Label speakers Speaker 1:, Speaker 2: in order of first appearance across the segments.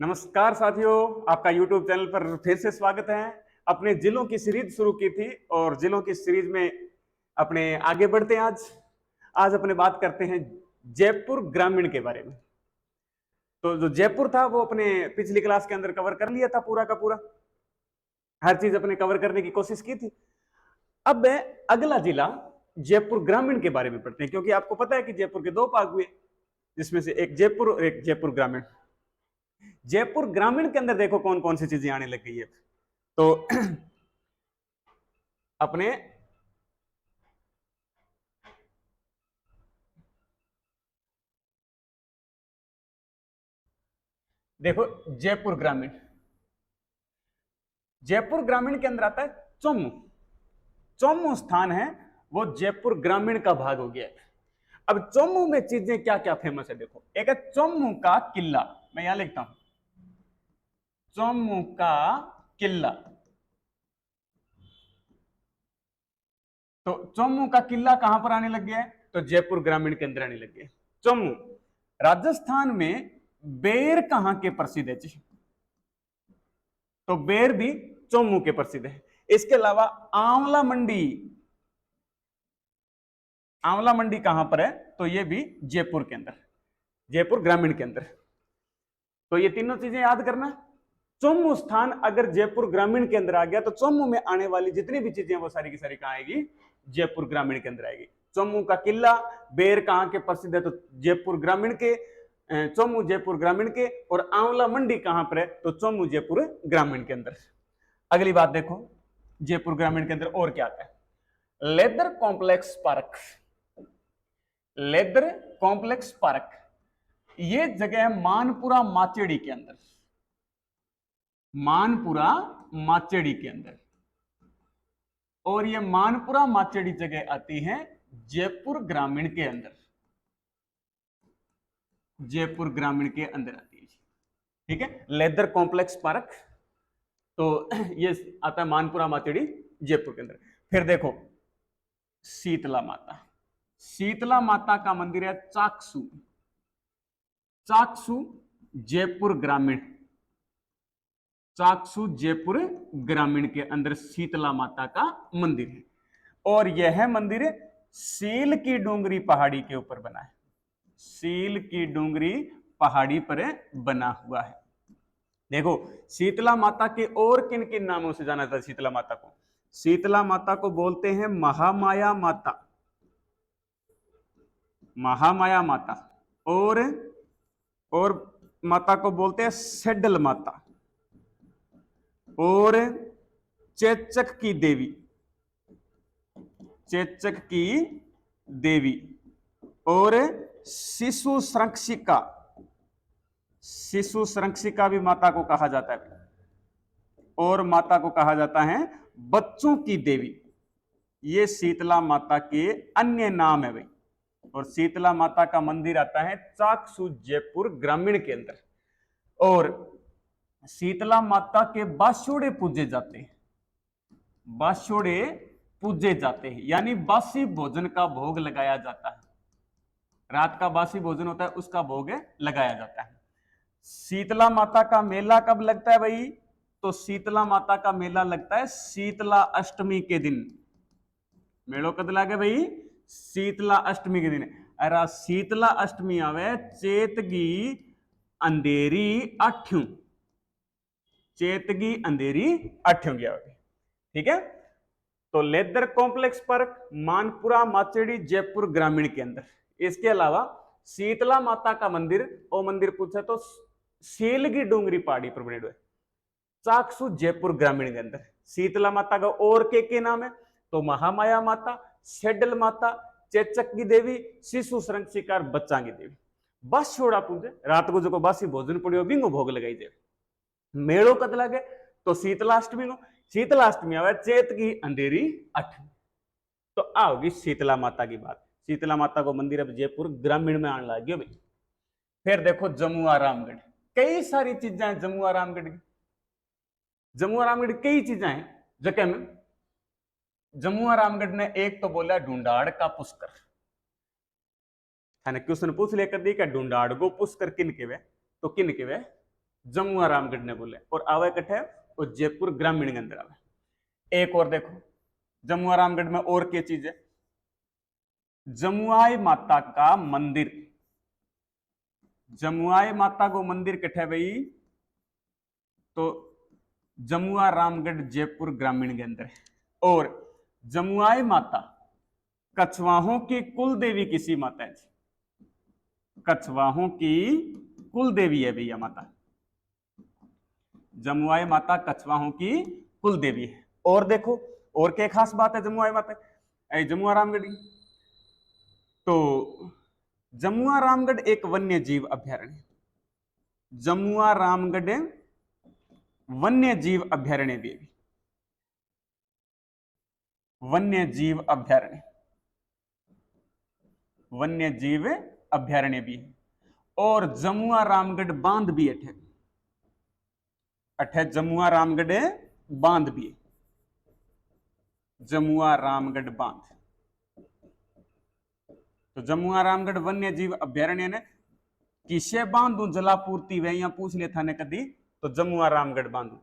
Speaker 1: नमस्कार साथियों, आपका YouTube चैनल पर फिर से स्वागत है। अपने जिलों की सीरीज शुरू की थी और जिलों की सीरीज में अपने आगे बढ़ते हैं। आज अपने बात करते हैं जयपुर ग्रामीण के बारे में। तो जो जयपुर था वो अपने पिछली क्लास के अंदर कवर कर लिया था, पूरा का पूरा हर चीज अपने कवर करने की कोशिश की थी। अब अगला जिला जयपुर ग्रामीण के बारे में पढ़ते हैं, क्योंकि आपको पता है कि जयपुर के दो भाग हुए, जिसमें से एक जयपुर और एक जयपुर ग्रामीण। जयपुर ग्रामीण के अंदर देखो कौन कौन सी चीजें आने लग गई है। तो अपने देखो जयपुर ग्रामीण, जयपुर ग्रामीण के अंदर आता है चौमू। चौमू स्थान है वो जयपुर ग्रामीण का भाग हो गया है। अब चौमू में चीजें क्या क्या फेमस है देखो। एक है चौमू का किला, मैं यहां लिखता हूं चौमू का किला। तो चौमू का किला कहां पर आने लग गया है? तो जयपुर ग्रामीण के अंदर आने लग गया। चौमू राजस्थान में बेर कहां के प्रसिद्ध है जी? तो बेर भी चौमू के प्रसिद्ध है। इसके अलावा आंवला मंडी, आंवला मंडी कहां पर है? तो ये भी जयपुर के अंदर, जयपुर ग्रामीण के अंदर। तो ये तीनों चीजें याद करना। चौमू स्थान अगर जयपुर ग्रामीण के अंदर आ गया तो चौमू में आने वाली जितनी भी चीजें वो सारी की सारी कहां आएगी? जयपुर ग्रामीण के अंदर आएगी। चौमू का किला, बेर कहां के प्रसिद्ध है? तो जयपुर ग्रामीण के, चौमू जयपुर ग्रामीण के। और आंवला मंडी कहां पर है? तो चौमू जयपुर ग्रामीण के अंदर। अगली बात देखो जयपुर ग्रामीण के अंदर और क्या आता है। Leather complex park, leather complex park ये जगह है मानपुरा माचेड़ी के अंदर, मानपुरा माचेड़ी के अंदर। और ये मानपुरा माचेड़ी जगह आती है जयपुर ग्रामीण के अंदर, जयपुर ग्रामीण के अंदर आती है। ठीक है, लेदर कॉम्प्लेक्स पार्क तो ये आता है मानपुरा माचेड़ी जयपुर के अंदर। फिर देखो शीतला माता, शीतला माता का मंदिर है चाकसू, चाकसू जयपुर ग्रामीण, चाकसू जयपुर ग्रामीण के अंदर शीतला माता का मंदिर है। और यह मंदिर सील की डूंगरी पहाड़ी के ऊपर बना है, सील की डूंगरी पहाड़ी पर बना हुआ है। देखो शीतला माता के और किन किन नामों से जाना जाता है शीतला माता को? शीतला माता को बोलते हैं महामाया माता, महामाया माता। और माता को बोलते हैं सेडल माता, और चेचक की देवी, चेचक की देवी। और शिशु संरक्षिका, शिशु संरक्षिका भी माता को कहा जाता है। और माता को कहा जाता है बच्चों की देवी। ये शीतला माता के अन्य नाम है भाई। और शीतला माता का मंदिर आता है चाकसू जयपुर ग्रामीण के अंदर। और शीतला माता के बास्योड़े पूजे जाते हैं, बास्योड़े पूजे जाते हैं, यानी बासी भोजन का भोग लगाया जाता है। रात का बासी भोजन होता है उसका भोग लगाया जाता है। शीतला माता का मेला कब लगता है भाई? तो शीतला माता का मेला लगता है शीतला अष्टमी के दिन। मेलो कद लागे भाई? शीतला अष्टमी के दिन। अरे शीतला अष्टमी आवे चेतगी अंधेरी आठ्यों, चेतगी अंधेरी आठ्यों की आवे। ठीक है, तो leather complex park Manpura Machedi Jaipur ग्रामीण के अंदर। इसके अलावा शीतला माता का मंदिर, वो मंदिर पूछा तो सीलगी डूंगरी पहाड़ी पर बने हुए चाकसू जयपुर ग्रामीण के अंदर। शीतला माता का और के नाम है? तो महामाया माता, शेडल माता, चेचक की देवी, शिशु संरक्षिका, बच्चा की देवी। बस छोड़ा पूजे रात को जो बासी भोजन पड़ियो बिंगो भोग लगाई जाए। मेड़ो कद लगे? तो शीतलाष्टमी को, शीतलाष्टमी आवे चेत की अंधेरी अठमी। तो आओगी शीतला माता की बात। शीतला माता को मंदिर अब जयपुर ग्रामीण में आने लग गया भाई। फिर देखो जमुआ रामगढ़, कई सारी चीजें हैं जमुआ रामगढ़ की। जमुआ रामगढ़ कई चीजें हैं जगह में। जमुआ रामगढ़ ने एक तो बोला ढूंढाड़ का पुष्कर, है ना? क्वेश्चन पूछ लेकर दी क्या ढूंढाड़ को पुष्कर किन के वे? तो किन के वे? जमुआ रामगढ़ ने बोले और आवे कट्ठे वो जयपुर ग्रामीण के अंदर आवे। एक और देखो जमुआ रामगढ़ में और क्या चीज है, जमुआई माता का मंदिर। जमुआई माता को मंदिर कट्ठे भाई, तो जमुआ रामगढ़ जयपुर ग्रामीण के अंदर है। और जमुआई माता कछवाहों की कुल देवी किसी माता है, कछवाहों की कुल देवी है भैया माता। जमुआई माता कछवाहों की कुल देवी है। और देखो और क्या खास बात है जमुआई माता जमुआ रामगढ़ की, तो जमुआ रामगढ़ एक वन्य जीव अभ्यारण्य, जमुआ रामगढ़ वन्य जीव अभ्यारण्य भी, वन्य जीव अभ्यारण्य, वन्य जीव अभ्यारण्य भी है। और जमुआ रामगढ़ बांध भी है, अठे जमुआ रामगढ़ बांध भी है, जमुआ रामगढ़ बांध। तो जमुआ रामगढ़ वन्य जीव अभ्यारण्य ने किसे बांधू जलापूर्ति वे यहां पूछ लेता ने कदी, तो जमुआ रामगढ़ बांधू।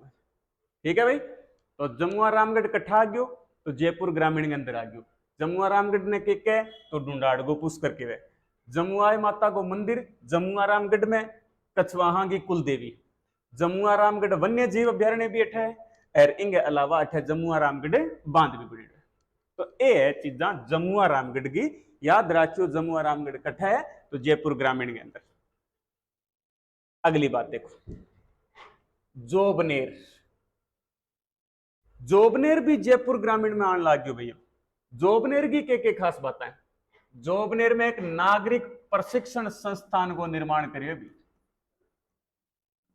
Speaker 1: ठीक है भाई, तो जमुआ रामगढ़ कट्ठा आ गयो तो जयपुर ग्रामीण के अंदर आ गयो। जमुआ रामगढ़ ने के कह तो ढूंढाड़गो पुष्कर के वे। जमुआई माता को मंदिर जमुआ रामगढ़ में, कछवाहा की कुल देवी। जमुआ रामगढ़ वन्य जीव अभ्यारण्य भी अठे और इनके अलावा अठे जमुआ रामगढ़ बांध भी बड़ी। तो ये चीजा जमुआ रामगढ़ की याद रखियो। जमुआ रामगढ़ कट्ठा है तो जयपुर ग्रामीण के अंदर। अगली बात देखो जोबनेर, जोबनेर भी जयपुर ग्रामीण में आने लग गयो भैया। जोबनेर की के खास बात है, जोबनेर में एक नागरिक प्रशिक्षण संस्थान को निर्माण करिए भी,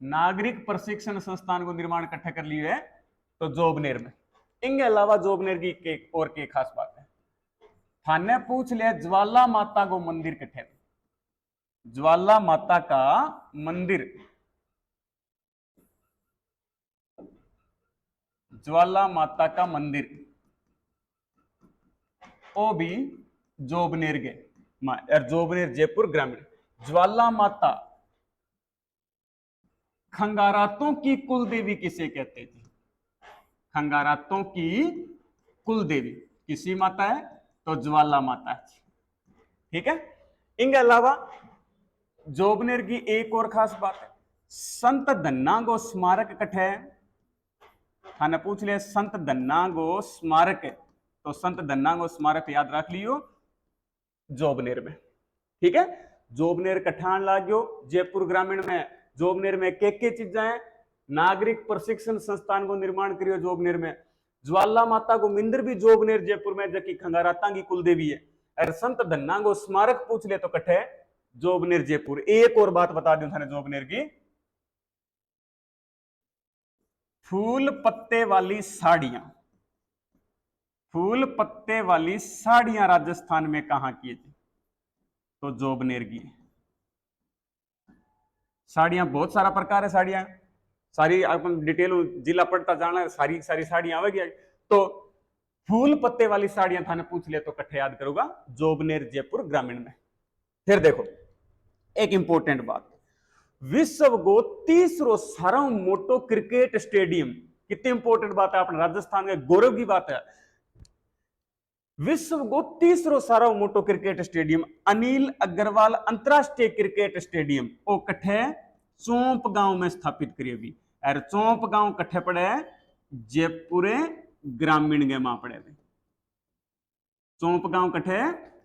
Speaker 1: नागरिक प्रशिक्षण संस्थान को निर्माण इकट्ठा कर लिए है तो जोबनेर में। इनके अलावा जोबनेर की और के खास बात है, थाने पूछ लिया ज्वाला माता को मंदिर कट्ठे, ज्वाला माता का मंदिर, ज्वाला माता का मंदिर ओ भी जोबनेर के, जोबनेर जयपुर ग्रामीण। ज्वाला माता खंगारातों की कुल देवी किसे कहते थे, खंगारातों की कुल देवी किसी माता है तो ज्वाला माता है। ठीक है, इनके अलावा जोबनेर की एक और खास बात है, संत धन्ना गो स्मारक कट्ठे है। थाने पूछ लिया संत धन्ना गो स्मारक, तो संत धन्ना गो स्मारक याद रख लियो जोबनेर में। ठीक है, जोबनेर कठान लाग्यो जयपुर ग्रामीण में। जोबनेर में के चीजा है, नागरिक प्रशिक्षण संस्थान को निर्माण करियो जोबनेर में। ज्वाला माता को मंदिर भी जोबनेर जयपुर में, जबकि खंगाराता की कुल देवी है। और संत धन्ना गो स्मारक पूछ ले तो कट्ठे जोबनेर जयपुर। एक और बात बता दूं थाने जोबनेर की, फूल पत्ते वाली साड़ियां, फूल पत्ते वाली साड़ियां राजस्थान में कहां की थी, तो जोबनेर की। साड़ियां बहुत सारा प्रकार है, साड़ियां सारी अपन डिटेल जिला पड़ता जाना, सारी सारी साड़ियां आवेगी। तो फूल पत्ते वाली साड़ियां थाने पूछ ले तो कट्ठे याद करूंगा जोबनेर जयपुर ग्रामीण में। फिर देखो एक इंपॉर्टेंट बात, विश्व को तीसरो सारा मोटो क्रिकेट स्टेडियम, कितनी इंपॉर्टेंट बात है, अपने राजस्थान के गौरव की बात है। विश्व को तीसरो सारा मोटो क्रिकेट स्टेडियम अनिल अग्रवाल अंतरराष्ट्रीय क्रिकेट स्टेडियम ओ कट्ठे चौंप गांव में स्थापित करिए भी। और चौंप गांव कट्ठे पड़े जयपुर ग्रामीण के मां पड़े। चौंप गांव कट्ठे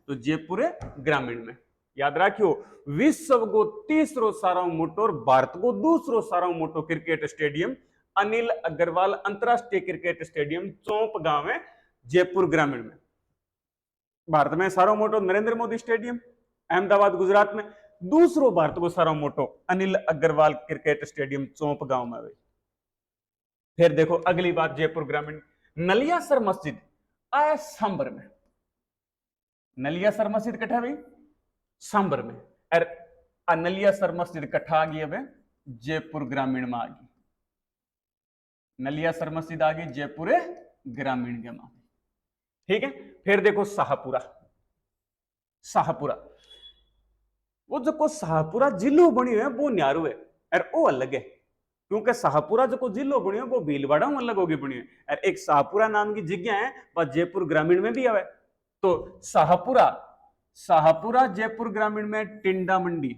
Speaker 1: तो जयपुर ग्रामीण में। याद रखियो विश्व को तीसरो सारा मोटो और भारत को दूसरो सारा मोटो क्रिकेट स्टेडियम अनिल अग्रवाल अंतरराष्ट्रीय क्रिकेट स्टेडियम चौंप गांव है जयपुर ग्रामीण में। भारत में सारा मोटो नरेंद्र मोदी स्टेडियम अहमदाबाद गुजरात में, दूसरो भारत को सारा मोटो अनिल अग्रवाल क्रिकेट स्टेडियम चौंप गांव में। फिर देखो अगली बात जयपुर ग्रामीण, नलियासर मस्जिद आया सांबर में। नलियासर मस्जिद कट्ठा भाई सांबर में, और नलियासर मस्जिद कट्ठा आ गई अब जयपुर ग्रामीण में आ गई। नलियासर मस्जिद आ गई जयपुर ग्रामीण के मां। ठीक है, फिर देखो शाहपुरा, शाहपुरा वो जो को शाहपुरा जिलो बनी है वो न्यारू है और वो अलग है। क्योंकि शाहपुरा जो जिलो बनियो वो भीलवाड़ा में अलग होगी बनियो, और एक शाहपुरा नाम की जगह है वह जयपुर ग्रामीण में भी आवे। तो शाहपुरा, शाहपुरा जयपुर ग्रामीण में टिंडा मंडी,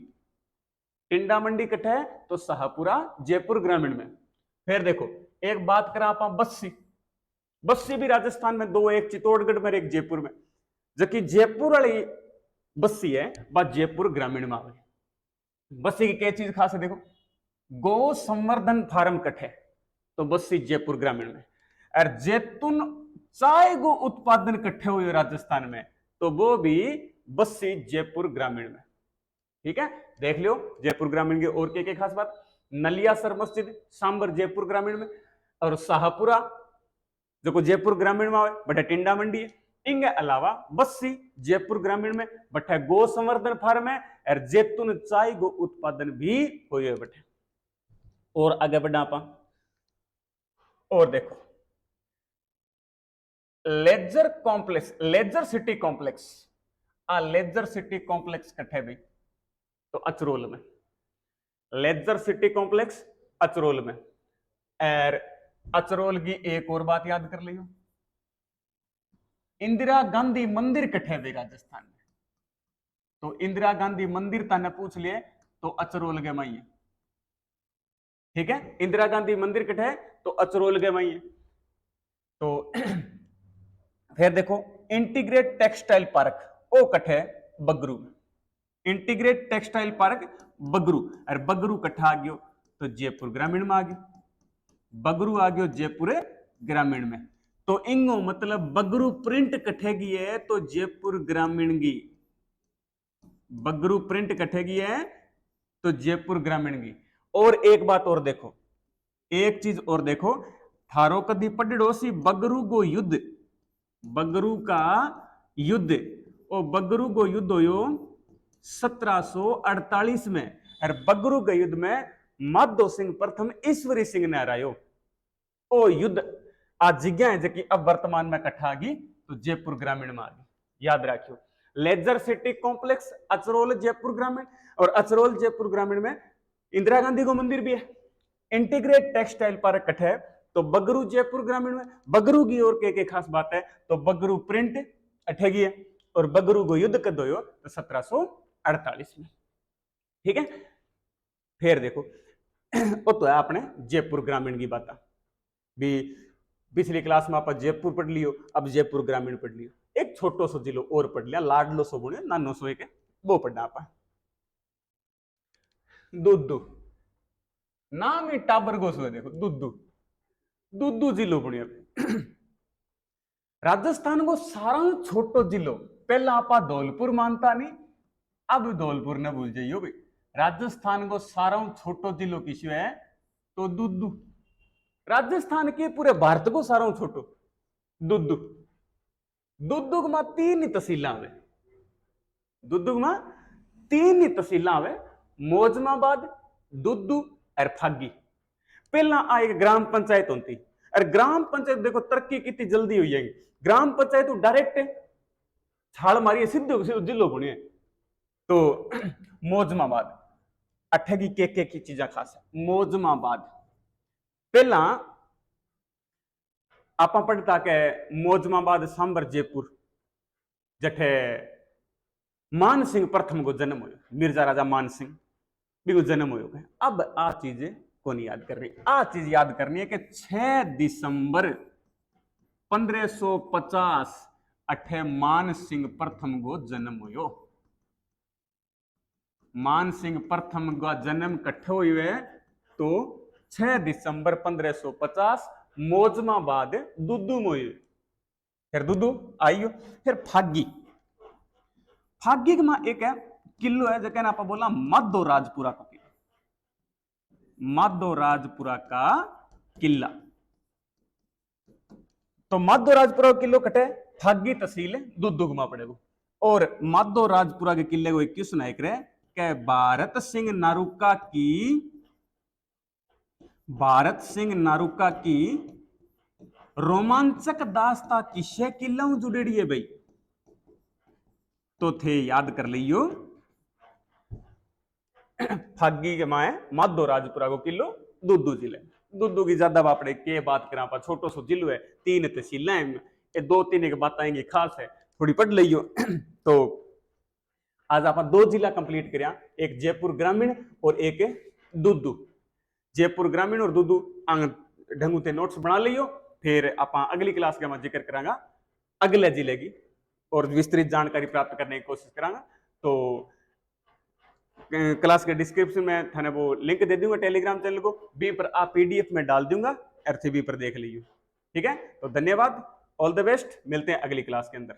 Speaker 1: टिंडा मंडी कट है तो शाहपुरा जयपुर ग्रामीण में। फिर देखो एक बात करा आप बस्सी, बस्सी भी राजस्थान में दो, एक चित्तौड़गढ़ में एक जयपुर में, जबकि जयपुर वाली बस्सी है वह जयपुर ग्रामीण में आवे। बस्सी की क्या चीज खास है देखो, गौ संवर्धन फार्म कट है तो बस्सी जयपुर ग्रामीण में, और जैतून चाय गो उत्पादन कट्ठे हुए राजस्थान में तो वो भी बस्सी जयपुर ग्रामीण में। ठीक है, देख लियो जयपुर ग्रामीण की और क्या खास बात। नलियासर मस्जिद सांबर जयपुर ग्रामीण में, और शाहपुरा जो जयपुर ग्रामीण में आवे बटे टिंडा मंडी है। इनके अलावा बस्सी जयपुर ग्रामीण में बटे गो संवर्धन फार्म है, और जैतून चाय गो उत्पादन भी हुए बटे। और आगे बढ़ा आप और देखो leisure complex, leisure city complex, leisure city complex कट्ठे भी तो अचरोल में, लेजर सिटी कॉम्प्लेक्स अचरोल में। और अचरोल की एक और बात याद कर लियो, इंदिरा गांधी मंदिर कट्ठे भी राजस्थान में, तो इंदिरा गांधी मंदिर ताने पूछ लिए तो अचरोल के मई है। ठीक है, इंदिरा गांधी मंदिर कट्ठे है तो अचरोल के मई है। तो फिर देखो इंटीग्रेट टेक्सटाइल पार्क ओ कट्ठे बगरू में, इंटीग्रेट टेक्सटाइल पार्क बगरू, और बगरू कट्ठा आ गयो तो जयपुर ग्रामीण में आ गयो, बगरू आ गयो जयपुर ग्रामीण में। तो इंगो मतलब बगरू प्रिंट कट्ठेगी है तो जयपुर ग्रामीण की, बगरू प्रिंट कट्ठेगी है तो जयपुर ग्रामीण की। और एक बात और देखो, एक चीज और देखो, थारो कदी पढ़ो सी बगरू गो युद्ध, बगरू का युद्ध, ओ बगरू गो युद्ध हो 1748 में, और बगरू के युद्ध में माधो सिंह प्रथम ईश्वरी सिंह ने हरायो। ओ युद्ध आज जगह है जबकि अब वर्तमान में कट्ठा आ गई तो जयपुर ग्रामीण में आ गई। याद रखियो leisure city complex Achrol Jaipur ग्रामीण, और अचरोल जयपुर ग्रामीण में इंदिरा गांधी को मंदिर भी है। इंटीग्रेट टेक्सटाइल पार्क कट्ठे है तो बगरू जयपुर ग्रामीण में। बगरू की और के खास बात है तो बगरू प्रिंट अठेगी है, और बगरू को युद्ध कद हो तो 1748 में। ठीक है, फिर देखो वो तो है आपने जयपुर ग्रामीण की बात भी, पिछली क्लास में आप जयपुर पढ़ लियो, अब जयपुर ग्रामीण पढ़ लियो। एक छोटो सो जिलो और पढ़ लिया, लाडलो सो बुने नानो सो एक वो पढ़ना आप। दुद्दू नाम ही टाबर गो सो है, देखो दुद्दू, दुद्दू जिलो बुनिया राजस्थान को सारा छोटो जिलो। पहला आप धौलपुर मानता नहीं, अब धौलपुर न भूल जाइयो भाई। राजस्थान को सारा छोटो जिलो किसी है तो दुद्दू। राजस्थान के पूरे भारत को सारा छोटो दुद्दू। दुद्दू में 3 तहसील आवे, दुद्दू में 3 तहसील आवे, मौजमाबाद, दुद्दू और फागी। पहला एक ग्राम पंचायत होती, और ग्राम पंचायत देखो तरक्की कितनी जल्दी हुई है। ग्राम पंचायत तो डायरेक्ट छाल मारी सीधे जिलो बने तो मौजमाबाद अठगी के चीजा खास है। मौजमाबाद पहला आप पढ़ता के मौजमाबाद सांबर जयपुर जठे मान सिंह प्रथम को जन्म हो, मिर्जा राजा मान सिंह भी को जन्म हो। अब आ चीज को नहीं याद कर रही, आ चीज याद करनी है कि 6 दिसंबर 1550 अठे मान सिंह प्रथम को जन्म हो। मान सिंह प्रथम का जन्म कट्ठे हुए तो 6 दिसंबर 1550 मौजमाबाद दुद्दू में हुई। फिर दुद्दू आइयो, फिर फागी, फागी में एक है किलो है जो आप बोला माधो राजपुरा का किला, माधो राजपुरा का किला। तो माधो राजपुरा का किलो कटे फागी तहसील दुद्दू में पड़ेगा। और माधो राजपुरा के किले को क्यों सुनाए करे कि भारत सिंह नारूका की रोमांचक दास्ता किसे किला जुड़ेड़ी है भाई, तो थे याद कर लियो फागी के माए माधो राजपुरा को किलो दुद्धू जिले। दुद्धू की ज्यादा बापड़े के बात करा पा, छोटो सो जिलो है, 3 तहसीलें हैं, ये 2-3 एक बात आएंगी खास है, थोड़ी पढ़ लियो। तो आज आप 2 जिला कंप्लीट करया, एक जयपुर ग्रामीण और एक दुद्धू। जयपुर ग्रामीण और दुद्धू ढंगू ते नोट्स बना लियो, फिर आप अगली क्लास के मैं जिक्र करांगा अगले जिले की और विस्तृत जानकारी प्राप्त करने की कोशिश करांगा। तो क्लास के डिस्क्रिप्शन में थाने वो लिंक दे दूंगा टेलीग्राम चैनल को, बी पर आप पीडीएफ में डाल दूंगा, RCB पर देख लीजिए। ठीक है, तो धन्यवाद, ऑल द बेस्ट, मिलते हैं अगली क्लास के अंदर।